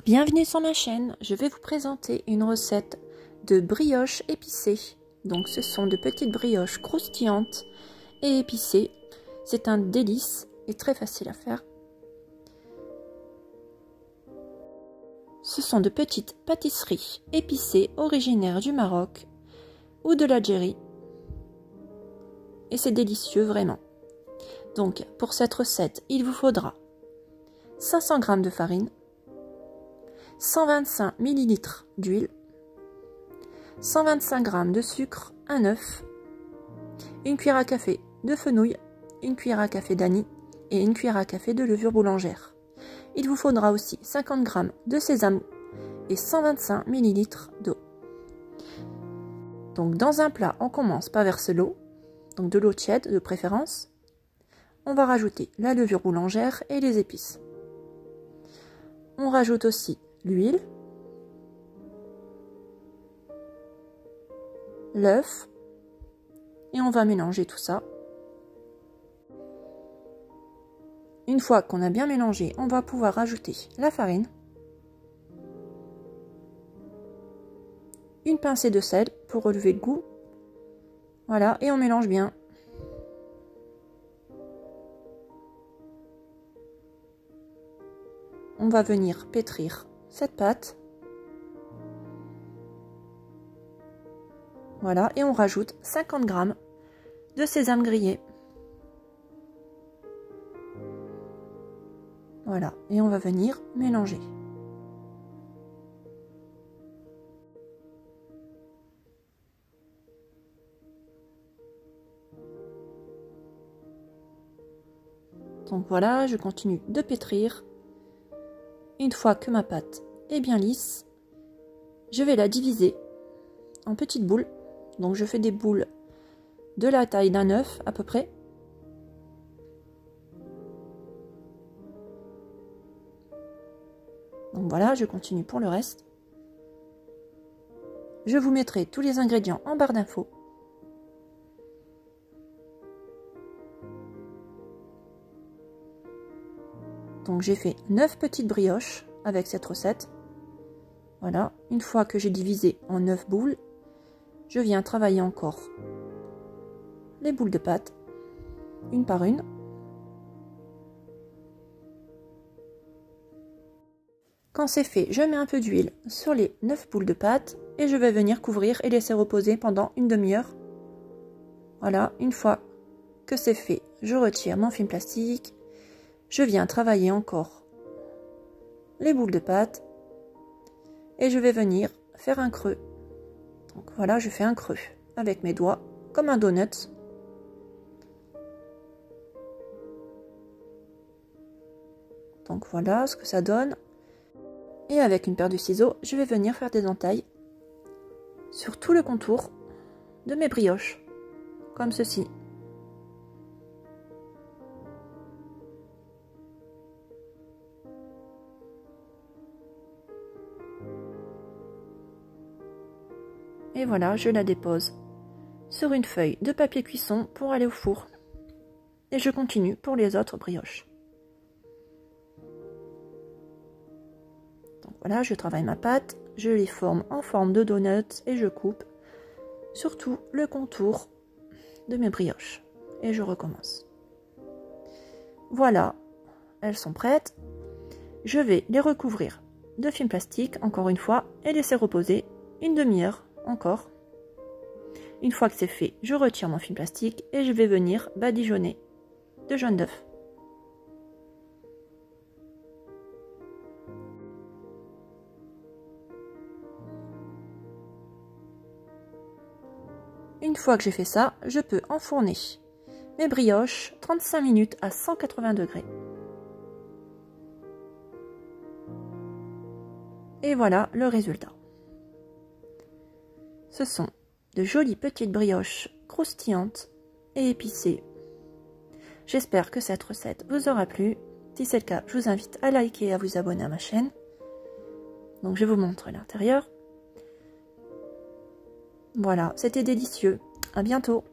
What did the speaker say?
Bienvenue sur ma chaîne, je vais vous présenter une recette de brioches épicées. Donc ce sont de petites brioches croustillantes et épicées. C'est un délice et très facile à faire. Ce sont de petites pâtisseries épicées originaires du Maroc ou de l'Algérie. Et c'est délicieux vraiment. Donc pour cette recette, il vous faudra 500 g de farine, 125 ml d'huile, 125 g de sucre, un œuf, une cuillère à café de fenouil, une cuillère à café d'anis et une cuillère à café de levure boulangère. Il vous faudra aussi 50 g de sésame et 125 ml d'eau. Donc dans un plat, on commence par verser l'eau, donc de l'eau tiède de préférence. On va rajouter la levure boulangère et les épices. On rajoute aussi l'huile, l'œuf et on va mélanger tout ça. Une fois qu'on a bien mélangé, on va pouvoir rajouter la farine, une pincée de sel pour relever le goût. Voilà, et on mélange bien. On va venir pétrir cette pâte. Voilà, et on rajoute 50 g de sésame grillé. Voilà, et on va venir mélanger. Donc voilà, je continue de pétrir. Une fois que ma pâte est bien lisse, je vais la diviser en petites boules. Donc je fais des boules de la taille d'un œuf à peu près. Donc voilà, je continue pour le reste. Je vous mettrai tous les ingrédients en barre d'infos. Donc j'ai fait 9 petites brioches avec cette recette. Voilà, une fois que j'ai divisé en 9 boules, je viens travailler encore les boules de pâte, une par une. Quand c'est fait, je mets un peu d'huile sur les 9 boules de pâte et je vais venir couvrir et laisser reposer pendant une demi-heure. Voilà, une fois que c'est fait, je retire mon film plastique. Je viens travailler encore les boules de pâte et je vais venir faire un creux. Donc voilà, je fais un creux avec mes doigts comme un donut. Donc voilà ce que ça donne. Et avec une paire de ciseaux, je vais venir faire des entailles sur tout le contour de mes brioches, comme ceci. Et voilà, je la dépose sur une feuille de papier cuisson pour aller au four. Et je continue pour les autres brioches. Donc voilà, je travaille ma pâte, je les forme en forme de donuts et je coupe sur tout le contour de mes brioches. Et je recommence. Voilà, elles sont prêtes. Je vais les recouvrir de film plastique, encore une fois, et laisser reposer une demi-heure encore. Une fois que c'est fait, je retire mon film plastique et je vais venir badigeonner de jaune d'œuf. Une fois que j'ai fait ça, je peux enfourner mes brioches 35 minutes à 180 degrés. Et voilà le résultat. Ce sont de jolies petites brioches croustillantes et épicées. J'espère que cette recette vous aura plu. Si c'est le cas, je vous invite à liker et à vous abonner à ma chaîne. Donc je vous montre l'intérieur. Voilà, c'était délicieux. À bientôt.